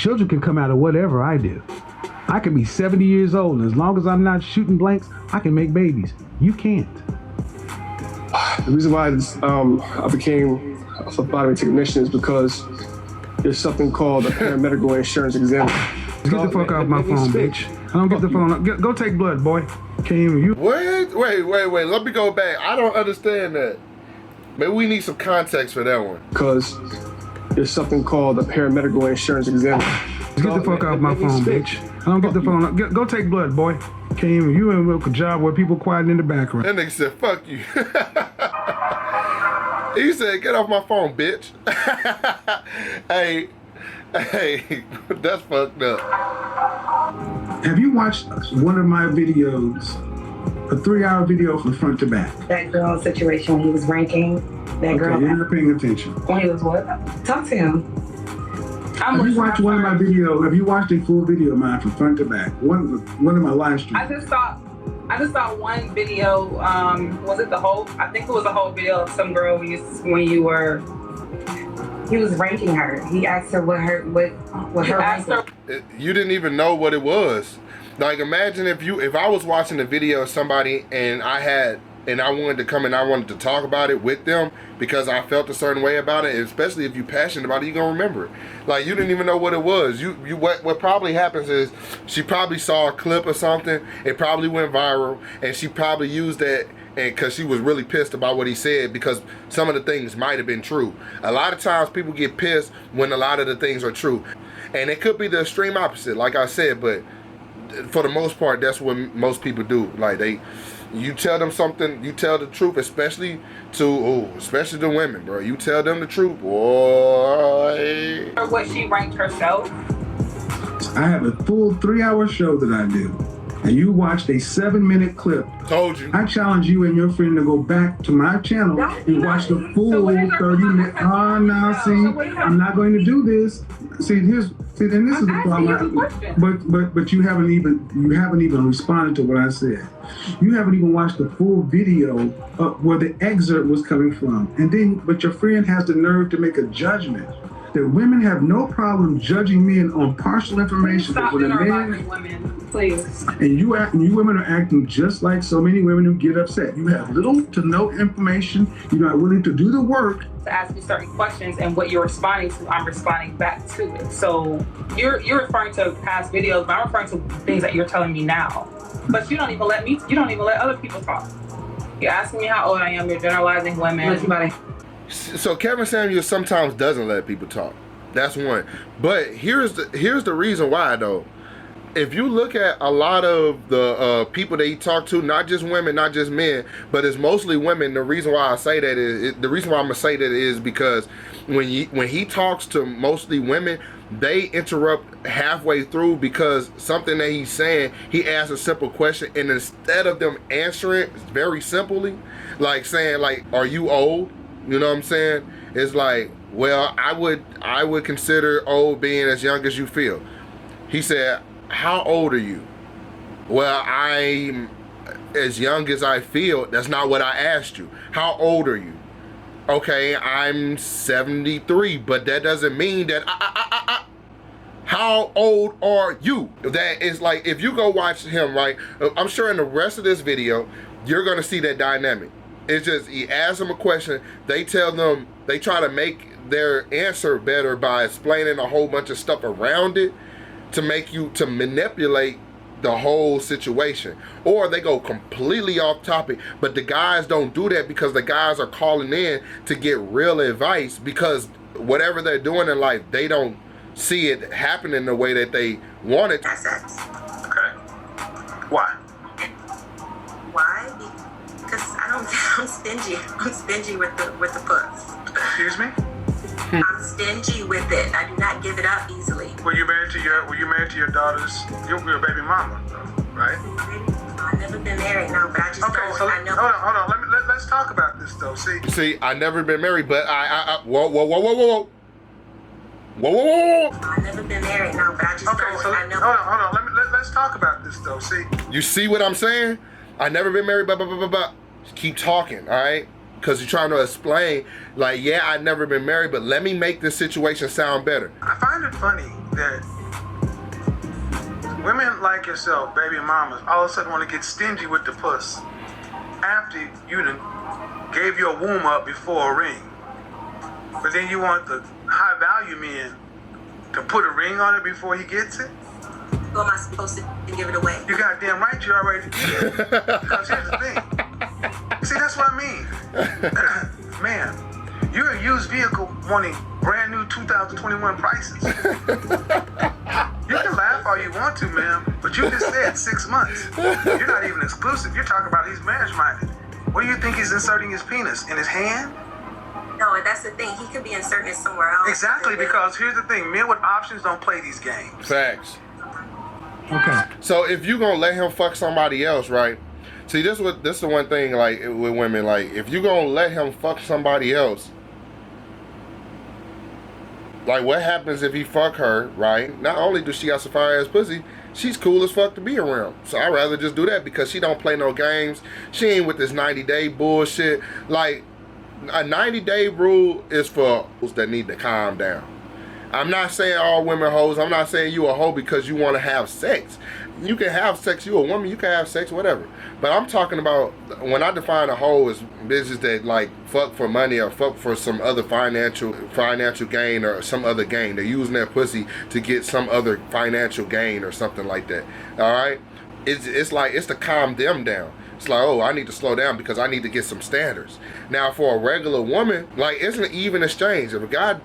Children can come out of whatever I do. I can be 70 years old, and as long as I'm not shooting blanks, I can make babies. You can't. The reason why I became a phlebotomy technician is because there's something called a paramedical insurance examiner. Get the fuck off my phone, bitch. I don't get the phone. Go take blood, boy. Can't even you. What? Wait. Let me go back. I don't understand that. Maybe we need some context for that one. Because there's something called a paramedical insurance examiner. Get the fuck off my phone, bitch. I don't get the phone. Go take blood, boy. Can't even. You in a job where people quiet in the background. That nigga said, "Fuck you." He said, "Get off my phone, bitch." Hey, that's fucked up. Have you watched one of my videos? A 3-hour video from front to back. That girl's situation when he was ranking. That girl. Okay, you're not paying attention. When he was what? Talk to him. Have you watched one of my videos? Have you watched a full video of mine from front to back? One of my live streams. I just saw one video. Was it the whole? I think it was a whole video of some girl when you were. He was ranking her. He asked her what her ranking. You didn't even know what it was. Like, imagine if I was watching a video of somebody and I wanted to come and I wanted to talk about it with them because I felt a certain way about it, especially if you're passionate about it, you're gonna remember it. Like, you didn't even know what it was. What probably happens is she probably saw a clip or something, it probably went viral, and she probably used that and because she was really pissed about what he said because some of the things might have been true. A lot of times people get pissed when a lot of the things are true. And it could be the extreme opposite, like I said, but for the most part, that's what most people do. Like, you tell them something, you tell the truth, especially the women, bro. You tell them the truth, boy. Or what she ranked herself. I have a full 3-hour show that I do. And you watched a 7-minute clip. Told you. I challenge you and your friend to go back to my channel and watch the full 30-minute. Oh, now see, I'm not going to do this. And this is the problem. But you haven't even responded to what I said. You haven't even watched the full video of where the excerpt was coming from. But your friend has the nerve to make a judgment. That women have no problem judging men on partial information. Stop generalizing women, please. And you women are acting just like so many women who get upset. You have little to no information. You're not willing to do the work. To ask me certain questions, and what you're responding to, I'm responding back to it. So you're referring to past videos, but I'm referring to things that you're telling me now. But you don't even let other people talk. You're asking me how old I am. You're generalizing women. So Kevin Samuels sometimes doesn't let people talk. That's one. But here's the reason why, though. If you look at a lot of the people that he talked to, not just women, not just men, but it's mostly women. The reason why I say that is because when he talks to mostly women, they interrupt halfway through because something that he's saying, he asks a simple question, and instead of them answering very simply, like saying like, "Are you old?" You know what I'm saying? It's like, well, I would consider old being as young as you feel. He said, "How old are you?" Well, I'm as young as I feel. That's not what I asked you. How old are you? Okay, I'm 73, but that doesn't mean that how old are you? That is like, if you go watch him, right? I'm sure in the rest of this video, you're gonna see that dynamic. It's just, he asks them a question, they try to make their answer better by explaining a whole bunch of stuff around it to manipulate the whole situation. Or they go completely off topic, but the guys don't do that because the guys are calling in to get real advice, because whatever they're doing in life, they don't see it happening the way that they want it. Okay. Why? Why? Because I'm stingy. I'm stingy with the puss. Excuse me? I'm stingy with it. I do not give it up easily. Were you married to your daughter's your baby mama, right? I've never been married, no, but I just okay, know. So I know. Hold on. Let's talk about this though. See, I never been married, but whoa. I've never been married, no, but I just know. I know. Hold on. Let's talk about this though. See. You see what I'm saying? I never been married, but keep talking, all right? Because you're trying to explain, like, yeah, I've never been married, but let me make this situation sound better. I find it funny that women like yourself, baby mamas, all of a sudden want to get stingy with the puss after you done gave your womb up before a ring. But then you want the high value men to put a ring on it before he gets it? Or am I supposed to give it away? You goddamn right you already did it. Because here's the thing. See, that's what I mean. Man, you're a used vehicle wanting brand new 2021 prices. You can laugh all you want to, ma'am, but you just said 6 months. You're not even exclusive. You're talking about he's marriage-minded. What do you think he's inserting his penis? In his hand? No, and that's the thing. He could be inserting it somewhere else. Exactly, because here's the thing. Men with options don't play these games. Facts. Okay. So if you gonna let him fuck somebody else, right? See, this is the one thing, like, with women, like, if you gonna let him fuck somebody else, like, what happens if he fuck her, right? Not only does she got some fire ass pussy, she's cool as fuck to be around. So I'd rather just do that because she don't play no games. She ain't with this 90-day bullshit. Like, a 90-day rule is for hoes that need to calm down. I'm not saying all women hoes. I'm not saying you a hoe because you want to have sex. You can have sex. You a woman. You can have sex, whatever. But I'm talking about, when I define a hoe as bitches that like fuck for money or fuck for some other financial gain or some other gain. They're using their pussy to get some other financial gain or something like that. All right. It's like, it's to calm them down. It's like, oh, I need to slow down because I need to get some standards. Now, for a regular woman, like, it's an even exchange. If a guy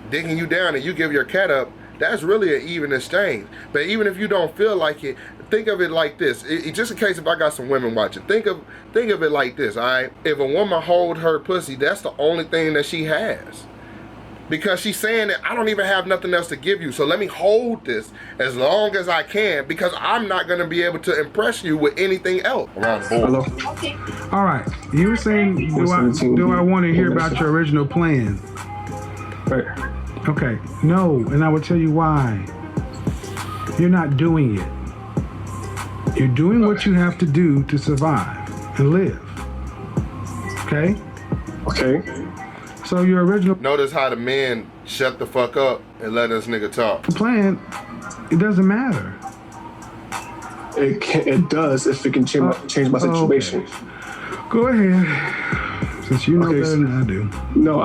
digging you down and you give your cat up, that's really an even exchange. But even if you don't feel like it, think of it like this. Just in case if I got some women watching, think of it like this, all right? If a woman hold her pussy, that's the only thing that she has. Because she's saying that I don't even have nothing else to give you, so let me hold this as long as I can because I'm not going to be able to impress you with anything else around the board. Hello? All right. You were saying, do I want to hear about your original plan? Right. Okay. No, and I will tell you why. You're not doing it. You're doing what you have to do to survive and live. Okay? Okay. So your original Notice how the men shut the fuck up and let us nigga talk. plan, it doesn't matter. It does if it can change my situation. Okay. Go ahead. Since you know Okay, better than I do. No,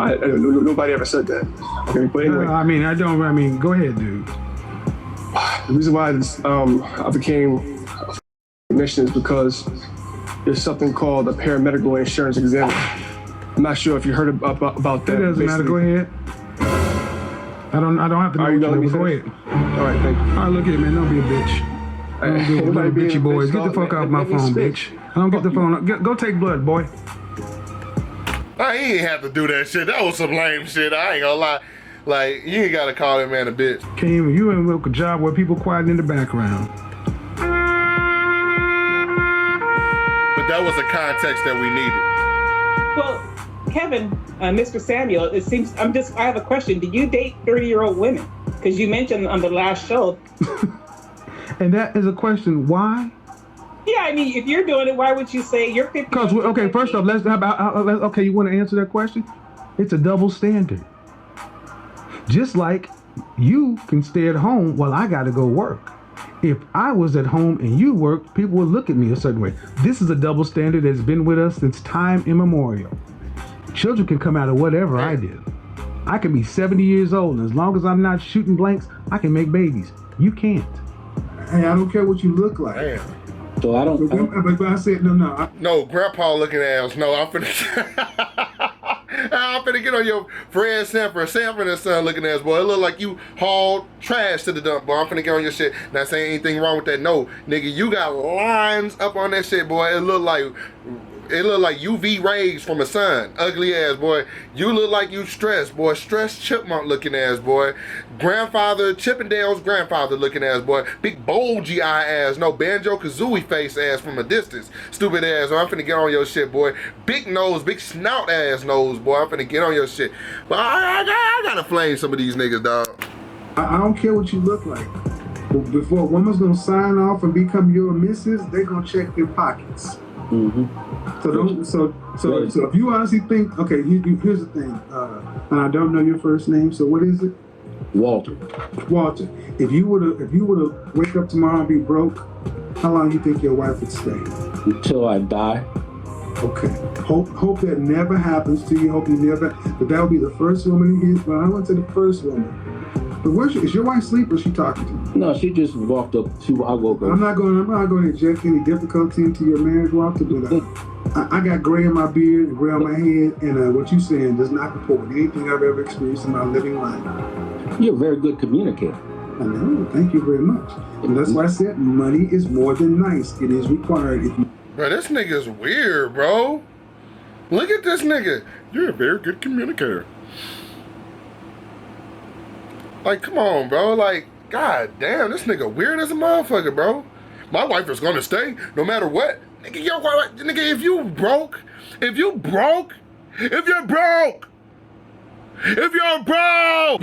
nobody ever said that. Okay, but anyway. I mean, go ahead, dude. The reason why I became a technician is because there's something called a paramedical insurance examiner. I'm not sure if you heard about that. It doesn't matter. Go ahead. I don't have to know. Go ahead. All right, thank you. All right, look at it, man. Don't be a bitch. I don't do little bitchy boys. Get the fuck off my phone, bitch. I don't get the phone. Go take blood, boy. I ain't have to do that shit. That was some lame shit. I ain't gonna lie. Like, you ain't gotta call that man a bitch. You ain't work a job where people quiet in the background. But that was the context that we needed. Well, Kevin, Mr. Samuel, it seems I have a question. Do you date 30-year-old women? Because you mentioned on the last show. And that is a question. Why? Yeah, I mean, if you're doing it, why would you say you're 50? Because okay, first off, okay, you want to answer that question? It's a double standard. Just like you can stay at home while I got to go work. If I was at home and you worked, people would look at me a certain way. This is a double standard that's been with us since time immemorial. Children can come out of whatever I did. I can be 70 years old, and as long as I'm not shooting blanks, I can make babies. You can't. Hey, I don't care what you look like. Damn. So I don't. But I said no. No, grandpa looking ass. No, I'm finna get on your Fred Sanford and son looking ass, boy. It look like you hauled trash to the dump, boy. I'm finna get on your shit. Not saying anything wrong with that. No, nigga, you got lines up on that shit, boy. It look like UV rays from a sun. Ugly ass, boy. You look like you stressed, boy. Stressed chipmunk looking ass, boy. Chippendale's grandfather looking ass, boy. Big bulgy eye ass. No, Banjo-Kazooie face ass from a distance. Stupid ass. I'm finna get on your shit, boy. Big nose, big snout ass nose, boy. I'm finna get on your shit. But I gotta flame some of these niggas, dog. I don't care what you look like. Before a woman's gonna sign off and become your missus, they're gonna check their pockets. Mm-hmm. So if you honestly think, okay, here's the thing, and I don't know your first name, so what is it? Walter. Walter, if you were to wake up tomorrow and be broke, how long you think your wife would stay? Until I die. Okay. Hope that never happens to you. Hope you never. But that would be the first woman you get. Well, I went to the first woman. But is your wife asleep or is she talking to you? No, she just walked up. I woke up. I'm not going to inject any difficulty into your marriage, Walter. But I got gray in my beard and gray on my head, and what you saying does not comport with anything I've ever experienced in my living life. You're a very good communicator. I know. Thank you very much. And that's why I said money is more than nice. It is required. If you. Bro, this nigga's weird, bro. Look at this nigga. You're a very good communicator. Like, come on, bro. Like, god damn, this nigga weird as a motherfucker, bro. My wife is gonna stay no matter what. Nigga, nigga, if you're broke, you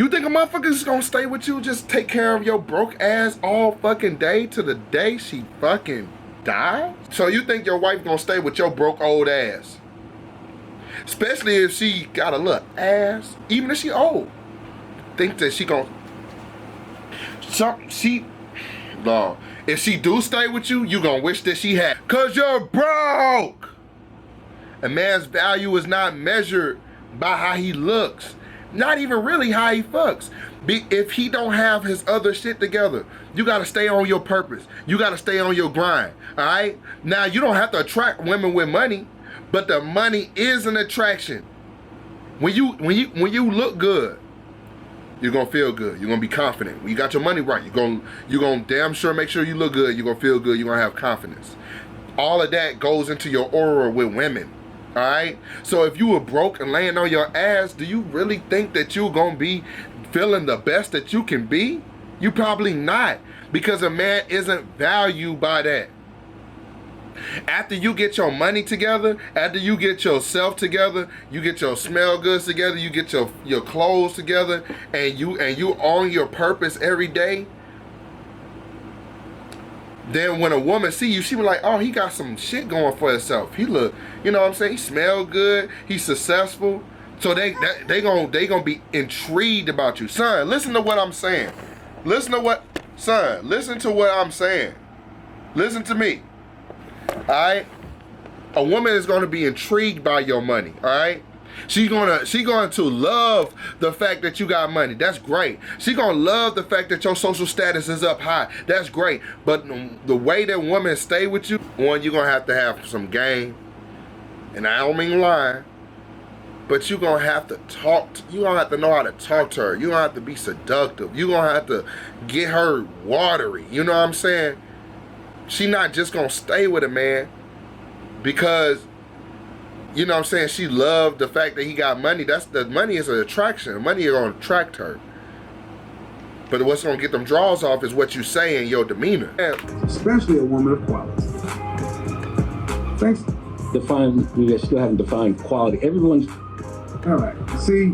think a motherfucker's gonna stay with you, just take care of your broke ass all fucking day to the day she fucking die? So you think your wife gonna stay with your broke old ass? Especially if she got a little ass, even if she old. Think that she gonna if she do stay with you, you gonna wish that she had, cause you're broke. A man's value is not measured by how he looks, not even really how he fucks. If he don't have his other shit together, you gotta stay on your purpose. You gotta stay on your grind. All right. Now you don't have to attract women with money, but the money is an attraction. When you look good, you're gonna feel good. You're gonna be confident. When you got your money right, you're gonna damn sure make sure you look good. You're gonna feel good. You're gonna have confidence. All of that goes into your aura with women. All right. So if you were broke and laying on your ass, do you really think that you're gonna be feeling the best that you can be? You probably not, because a man isn't valued by that. After you get your money together, after you get yourself together, you get your smell goods together, you get your clothes together, and you own your purpose every day, then when a woman see you, she be like, oh, he got some shit going for himself. He look, you know what I'm saying? He smell good. He's successful. So they gonna be intrigued about you. Son, listen to what I'm saying. Listen to what I'm saying. Listen to me. All right? A woman is gonna be intrigued by your money. All right? She's going to love the fact that you got money. That's great. She's going to love the fact that your social status is up high. That's great. But the way that women stay with you, one, you're going to have some game. And I don't mean lying. But you're going to have to you're going to have to know how to talk to her. You're going to have to be seductive. You're going to have to get her watery. You know what I'm saying? She's not just going to stay with a man because, you know what I'm saying, she loved the fact that he got money. The money is an attraction. The money is going to attract her. But what's going to get them draws off is what you say and your demeanor. Especially a woman of quality. Thanks. We still haven't defined quality. Everyone's... All right. See,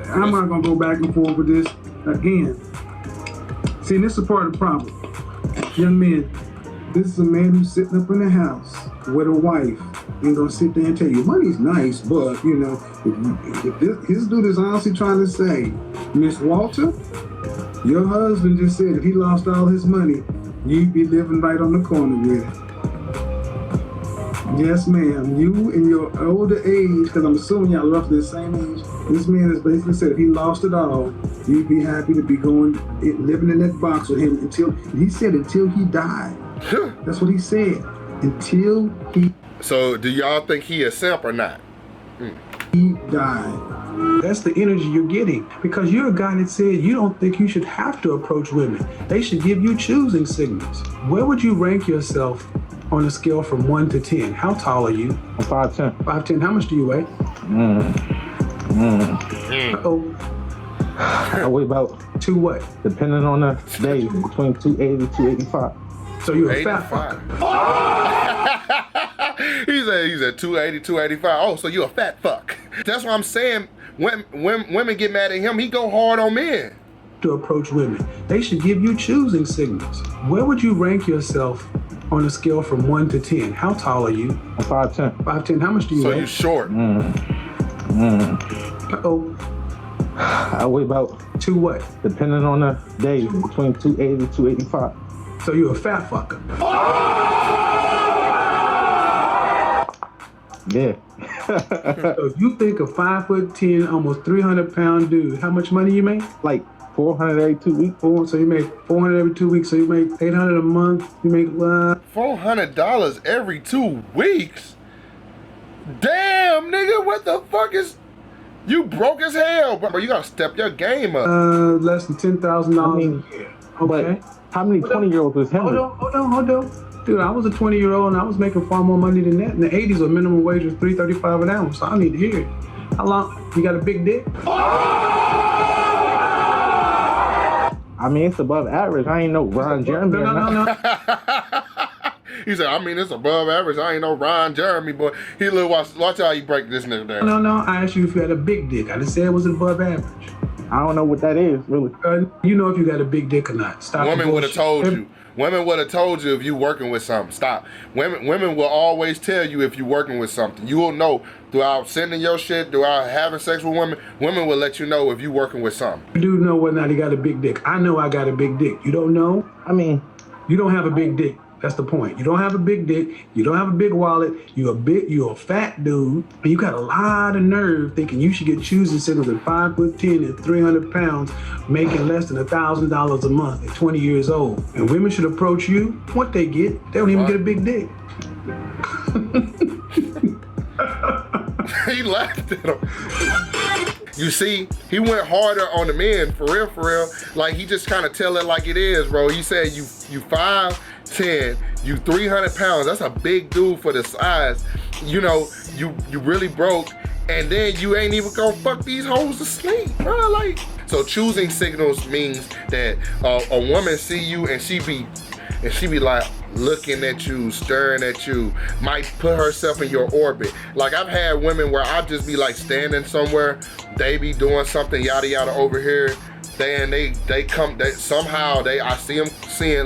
I'm not going to go back and forth with this again. See, this is part of the problem. Young men, this is a man who's sitting up in the house with a wife. Ain't gonna sit there and tell you money's nice, but you know, if his dude is honestly trying to say, Miss Walter, your husband just said if he lost all his money, you'd be living right on the corner with it. Yes, ma'am. You in your older age, because I'm assuming y'all roughly the same age, this man has basically said if he lost it all, you'd be happy to be living in that box with him until he died. That's what he said. Until he... So, do y'all think he a simp or not? He died. That's the energy you're getting, because you're a guy that said you don't think you should have to approach women. They should give you choosing signals. Where would you rank yourself on a scale from 1 to 10? How tall are you? I'm 5'10". 5'10". How much do you weigh? Uh-oh. I weigh about... To what? Depending on the day, between 280 to 285. So you're a fat fuck. He's at 280, 285. Oh, so you a fat fuck. That's what I'm saying. When women get mad at him, he go hard on men. To approach women, they should give you choosing signals. Where would you rank yourself on a scale from 1 to 10? How tall are you? I'm 5'10". 5'10". How much do you weigh? So you short. Uh-oh. I weigh about, Two what? depending on the day, between 280 to 285. So you a fat fucker. Yeah. So if you think a 5'10", almost 300-pound dude, how much money you make? Like 400 every 2 weeks. So you make 400 every 2 weeks. So you make 800 a month. You make $400 every 2 weeks. Damn, nigga, what the fuck is? You broke as hell, bro. You gotta step your game up. less than $10,000 a year. Okay. But how many 20-year-olds was him? Hold on. Dude, I was a 20-year-old and I was making far more money than that. In the 80s, the minimum wage was $3.35 an hour. So I need to hear it. How long? You got a big dick? I mean, it's above average. I ain't no Ron Jeremy. No. He said, I mean, it's above average. I ain't no Ron Jeremy, but he watch how you break this nigga down. No. I asked you if you had a big dick. I didn't say it was above average. I don't know what that is, really. You know if you got a big dick or not. Stop. Women would have told you. Women would have told you if you working with something. Stop. Women will always tell you if you working with something. You will know throughout sending your shit, throughout having sex with women. Women will let you know if you working with something. You do know whether or not he got a big dick. I know I got a big dick. You don't know? I mean, you don't have a big dick. That's the point. You don't have a big dick. You don't have a big wallet. You're a fat dude, and you got a lot of nerve thinking you should get choosing signals at 5'10" and 300 pounds, making less than $1,000 a month at 20 years old. And women should approach you. What they get? They don't even get a big dick. He laughed at him. You see, he went harder on the men, for real. Like, he just kind of tell it like it is, bro. He said you 5'10", you 300 pounds. That's a big dude for the size. You know, you really broke, and then you ain't even gonna fuck these hoes to sleep, bro. Like, so choosing signals means that a woman see you and she be like looking at you, staring at you, might put herself in your orbit. Like, I've had women where I just be like standing somewhere, they be doing something yada yada over here, I see them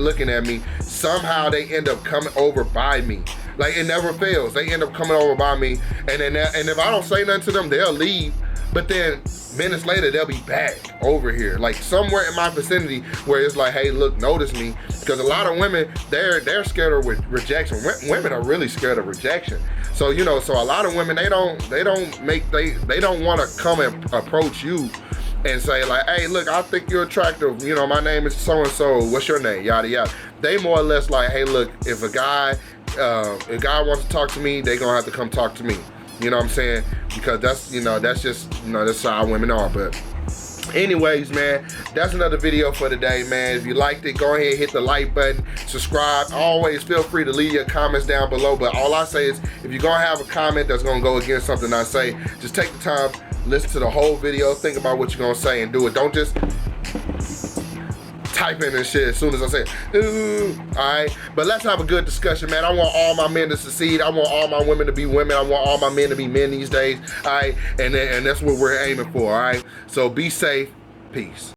looking at me, somehow they end up coming over by me. Like, it never fails. They end up coming over by me, and if I don't say nothing to them, they'll leave. But then minutes later, they'll be back over here, like somewhere in my vicinity, where it's like, hey, look, notice me. Because a lot of women, they're scared of rejection. Women are really scared of rejection. So, you know, so a lot of women, they don't want to come and approach you and say like, hey, look, I think you're attractive. You know, my name is so-and-so. What's your name? Yada, yada. They more or less like, hey, look, if a guy wants to talk to me, they gonna have to come talk to me. You know what I'm saying? Because that's just that's how women are. But anyways, man, that's another video for today, man. If you liked it, go ahead and hit the like button, subscribe. Always feel free to leave your comments down below. But all I say is, if you're gonna have a comment that's gonna go against something I say, just take the time, listen to the whole video, think about what you're gonna say, and do it. Don't just type in and shit as soon as I say, ooh, all right? But let's have a good discussion, man. I want all my men to succeed. I want all my women to be women. I want all my men to be men these days, all right? And that's what we're aiming for, all right? So be safe. Peace.